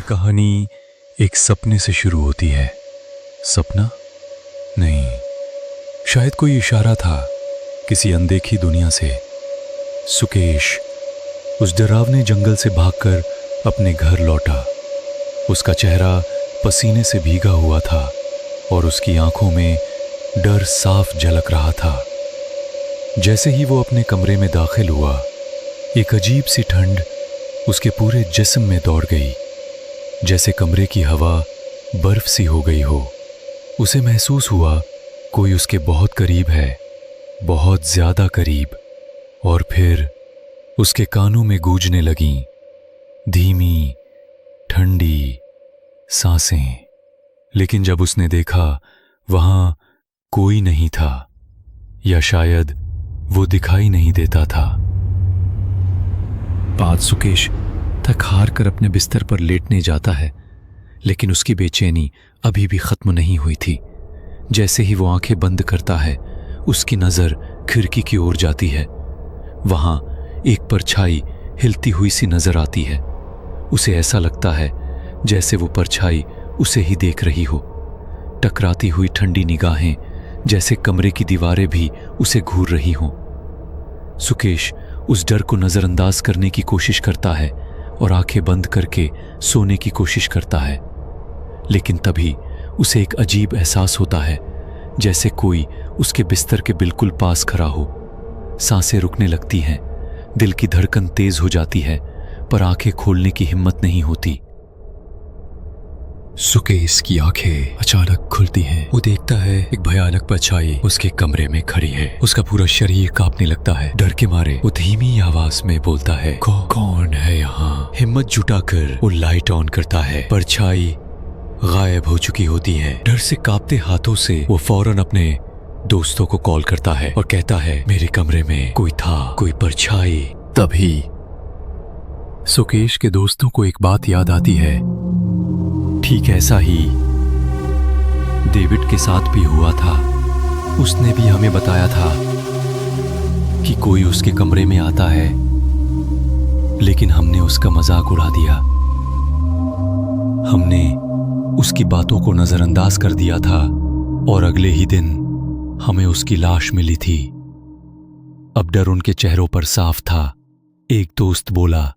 कहानी एक सपने से शुरू होती है। सपना नहीं, शायद कोई इशारा था किसी अनदेखी दुनिया से। सुकेश उस डरावने जंगल से भागकर अपने घर लौटा। उसका चेहरा पसीने से भीगा हुआ था और उसकी आंखों में डर साफ झलक रहा था। जैसे ही वो अपने कमरे में दाखिल हुआ, एक अजीब सी ठंड उसके पूरे जिस्म में दौड़ गई, जैसे कमरे की हवा बर्फ सी हो गई हो। उसे महसूस हुआ कोई उसके बहुत करीब है, बहुत ज्यादा करीब। और फिर उसके कानों में गूंजने लगीं धीमी ठंडी सांसें। लेकिन जब उसने देखा वहां कोई नहीं था, या शायद वो दिखाई नहीं देता था। बाद सुकेश थक हार कर अपने बिस्तर पर लेटने जाता है, लेकिन उसकी बेचैनी अभी भी खत्म नहीं हुई थी। जैसे ही वो आंखें बंद करता है, उसकी नजर खिड़की की ओर जाती है। वहां एक परछाई हिलती हुई सी नजर आती है। उसे ऐसा लगता है जैसे वो परछाई उसे ही देख रही हो। टकराती हुई ठंडी निगाहें जैसे कमरे की दीवारें भी उसे घूर रही हों। सुकेश उस डर को नजरअंदाज करने की कोशिश करता है और आंखें बंद करके सोने की कोशिश करता है। लेकिन तभी उसे एक अजीब एहसास होता है, जैसे कोई उसके बिस्तर के बिल्कुल पास खड़ा हो। सांसें रुकने लगती हैं, दिल की धड़कन तेज हो जाती है, पर आंखें खोलने की हिम्मत नहीं होती। सुकेश की आंखें अचानक खुलती हैं। वो देखता है एक भयानक परछाई उसके कमरे में खड़ी है। उसका पूरा शरीर कांपने लगता है। डर के मारे वो धीमी आवाज में बोलता है, कौन है यहाँ? हिम्मत जुटाकर वो लाइट ऑन करता है। परछाई गायब हो चुकी होती है। डर से कांपते हाथों से वो फौरन अपने दोस्तों को कॉल करता है और कहता है, मेरे कमरे में कोई था, कोई परछाई। तभी सुकेश के दोस्तों को एक बात याद आती है। ठीक ऐसा ही डेविड के साथ भी हुआ था। उसने भी हमें बताया था कि कोई उसके कमरे में आता है, लेकिन हमने उसका मजाक उड़ा दिया। हमने उसकी बातों को नजरअंदाज कर दिया था और अगले ही दिन हमें उसकी लाश मिली थी। अब डर उनके चेहरों पर साफ था। एक दोस्त बोला,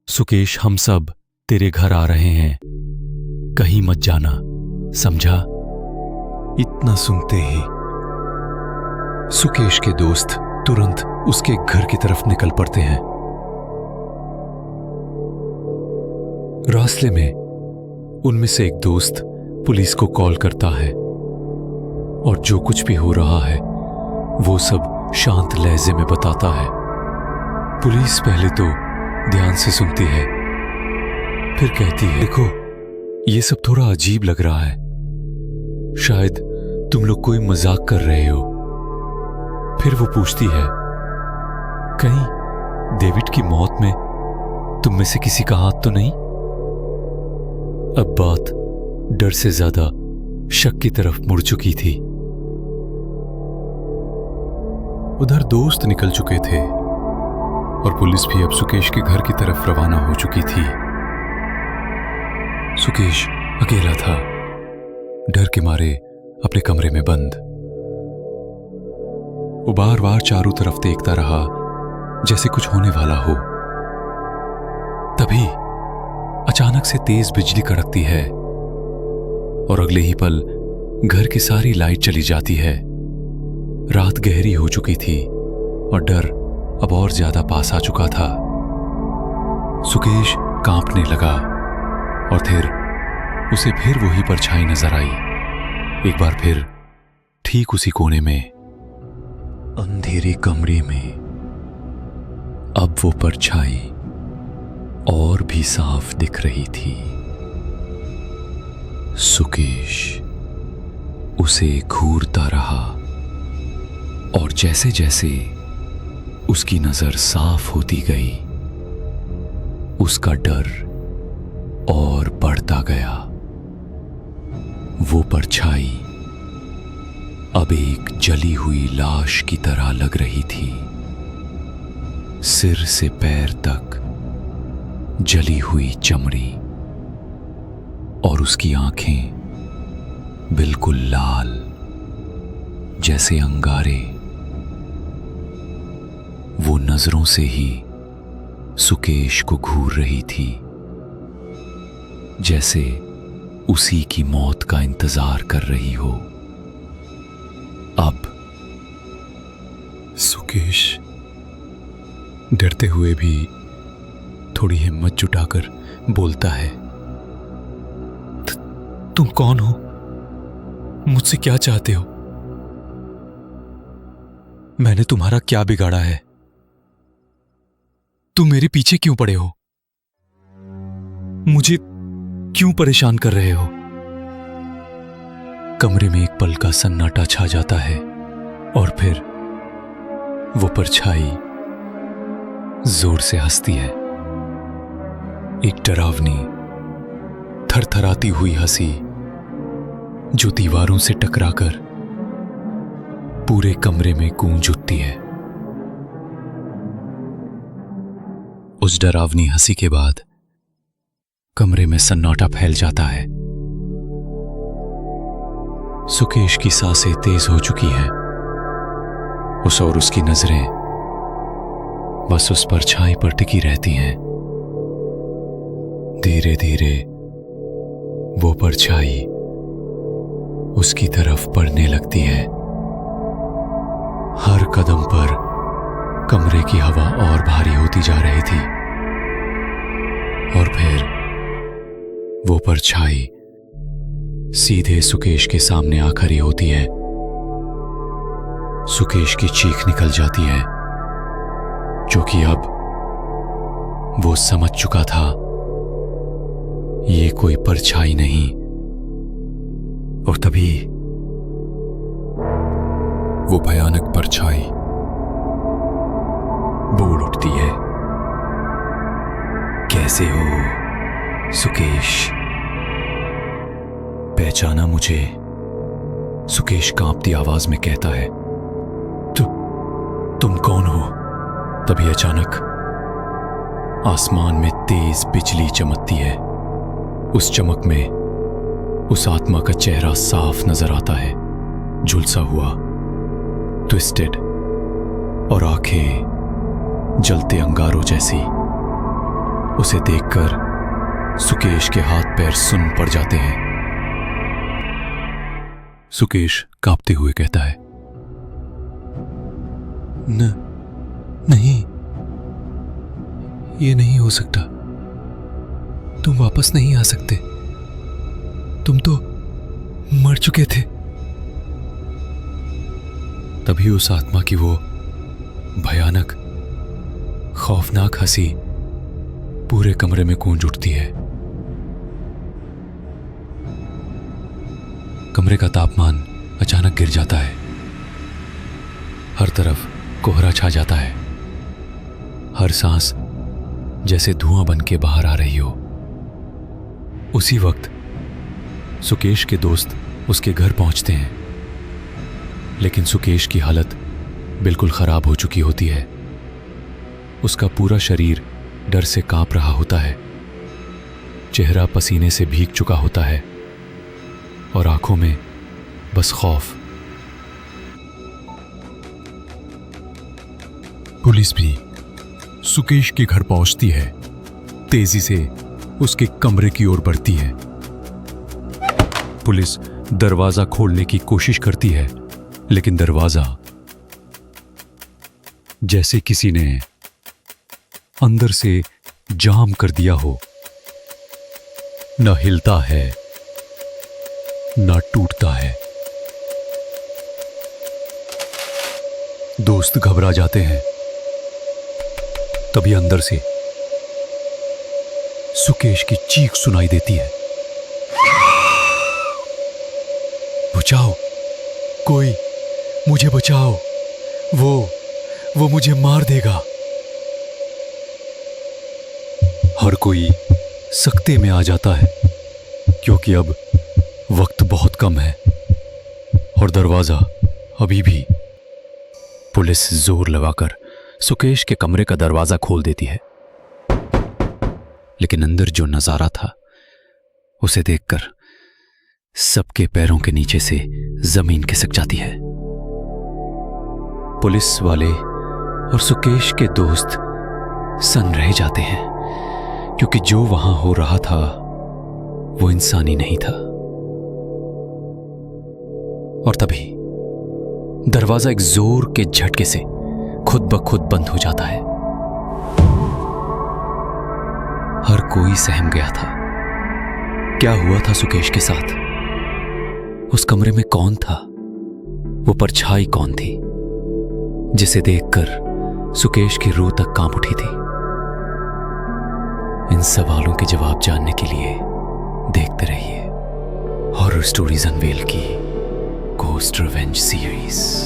सुकेश, हम सब तेरे घर आ रहे हैं, कहीं मत जाना, समझा? इतना सुनते ही सुकेश के दोस्त तुरंत उसके घर की तरफ निकल पड़ते हैं। रास्ते में उनमें से एक दोस्त पुलिस को कॉल करता है और जो कुछ भी हो रहा है वो सब शांत लहजे में बताता है। पुलिस पहले तो ध्यान से सुनती है, फिर कहती है, देखो, ये सब थोड़ा अजीब लग रहा है। शायद तुम लोग कोई मजाक कर रहे हो। फिर वो पूछती है, कहीं डेविड की मौत में तुम में से किसी का हाथ तो नहीं? अब बात डर से ज्यादा शक की तरफ मुड़ चुकी थी। उधर दोस्त निकल चुके थे और पुलिस भी अब सुकेश के घर की तरफ रवाना हो चुकी थी। सुकेश अकेला था, डर के मारे अपने कमरे में बंद। वो बार बार चारों तरफ देखता रहा, जैसे कुछ होने वाला हो। तभी अचानक से तेज बिजली कड़कती है और अगले ही पल घर की सारी लाइट चली जाती है। रात गहरी हो चुकी थी और डर अब और ज्यादा पास आ चुका था। सुकेश कांपने लगा और फिर उसे फिर वही परछाई नजर आई। एक बार फिर ठीक उसी कोने में, अंधेरे कमरे में, अब वो परछाई और भी साफ दिख रही थी। सुकेश उसे घूरता रहा और जैसे जैसे उसकी नजर साफ होती गई, उसका डर और बढ़ता गया। वो परछाई अब एक जली हुई लाश की तरह लग रही थी। सिर से पैर तक जली हुई चमड़ी, और उसकी आंखें बिल्कुल लाल, जैसे अंगारे। वो नजरों से ही सुकेश को घूर रही थी, जैसे उसी की मौत का इंतजार कर रही हो। अब सुकेश डरते हुए भी थोड़ी हिम्मत जुटाकर बोलता है, तुम कौन हो? मुझसे क्या चाहते हो? मैंने तुम्हारा क्या बिगाड़ा है? तुम मेरे पीछे क्यों पड़े हो? मुझे क्यों परेशान कर रहे हो? कमरे में एक पल का सन्नाटा छा जाता है और फिर वो परछाई जोर से हंसती है। एक डरावनी, थरथराती हुई हंसी जो दीवारों से टकराकर पूरे कमरे में गूंज उठती है। उस डरावनी हंसी के बाद कमरे में सन्नाटा फैल जाता है। सुकेश की सांसें तेज हो चुकी हैं। उस और उसकी नजरें बस उस परछाई पर टिकी रहती हैं। धीरे धीरे वो परछाई उसकी तरफ बढ़ने लगती है। हर कदम पर कमरे की हवा और भारी होती जा रही थी और फिर वो परछाई सीधे सुकेश के सामने आ खड़ी होती है। सुकेश की चीख निकल जाती है, जो कि अब वो समझ चुका था ये कोई परछाई नहीं। और तभी वो भयानक परछाई बोल उठती है, कैसे हो सुकेश? पहचाना मुझे? सुकेश कांपती आवाज में कहता है। तुम कौन हो? तभी अचानक आसमान में तेज बिजली चमकती है। उस चमक में उस आत्मा का चेहरा साफ नजर आता है, झुलसा हुआ, ट्विस्टेड, और आंखें जलते अंगारों जैसी। उसे देखकर सुकेश के हाथ पैर सुन्न पड़ जाते हैं। सुकेश कांपते हुए कहता है, नहीं, ये नहीं हो सकता। तुम वापस नहीं आ सकते। तुम तो मर चुके थे। तभी उस आत्मा की वो भयानक, खौफनाक हंसी पूरे कमरे में गूंज उठती है। कमरे का तापमान अचानक गिर जाता है। हर तरफ कोहरा छा जाता है। हर सांस जैसे धुआं बन के बाहर आ रही हो। उसी वक्त सुकेश के दोस्त उसके घर पहुंचते हैं, लेकिन सुकेश की हालत बिल्कुल खराब हो चुकी होती है। उसका पूरा शरीर डर से कांप रहा होता है। चेहरा पसीने से भीग चुका होता है और आंखों में बस खौफ। पुलिस भी सुकेश के घर पहुंचती है। तेजी से उसके कमरे की ओर बढ़ती है। पुलिस दरवाजा खोलने की कोशिश करती है, लेकिन दरवाजा जैसे किसी ने अंदर से जाम कर दिया हो। न हिलता है, न टूटता है। दोस्त घबरा जाते हैं। तभी अंदर से सुकेश की चीख सुनाई देती है, बचाओ, कोई मुझे बचाओ, वो मुझे मार देगा। हर कोई सकते में आ जाता है, क्योंकि अब वक्त बहुत कम है और दरवाजा अभी भी। पुलिस जोर लगाकर सुकेश के कमरे का दरवाजा खोल देती है, लेकिन अंदर जो नजारा था उसे देखकर सबके पैरों के नीचे से जमीन खिसक जाती है। पुलिस वाले और सुकेश के दोस्त सन रह जाते हैं, क्योंकि जो वहां हो रहा था वो इंसानी नहीं था। और तभी दरवाजा एक जोर के झटके से खुद ब खुद बंद हो जाता है। हर कोई सहम गया था। क्या हुआ था सुकेश के साथ? उस कमरे में कौन था? वो परछाई कौन थी जिसे देखकर सुकेश की रूह तक कांप उठी थी? इन सवालों के जवाब जानने के लिए देखते रहिए हॉरर स्टोरीज अनवेल की घोस्ट रिवेंज सीरीज।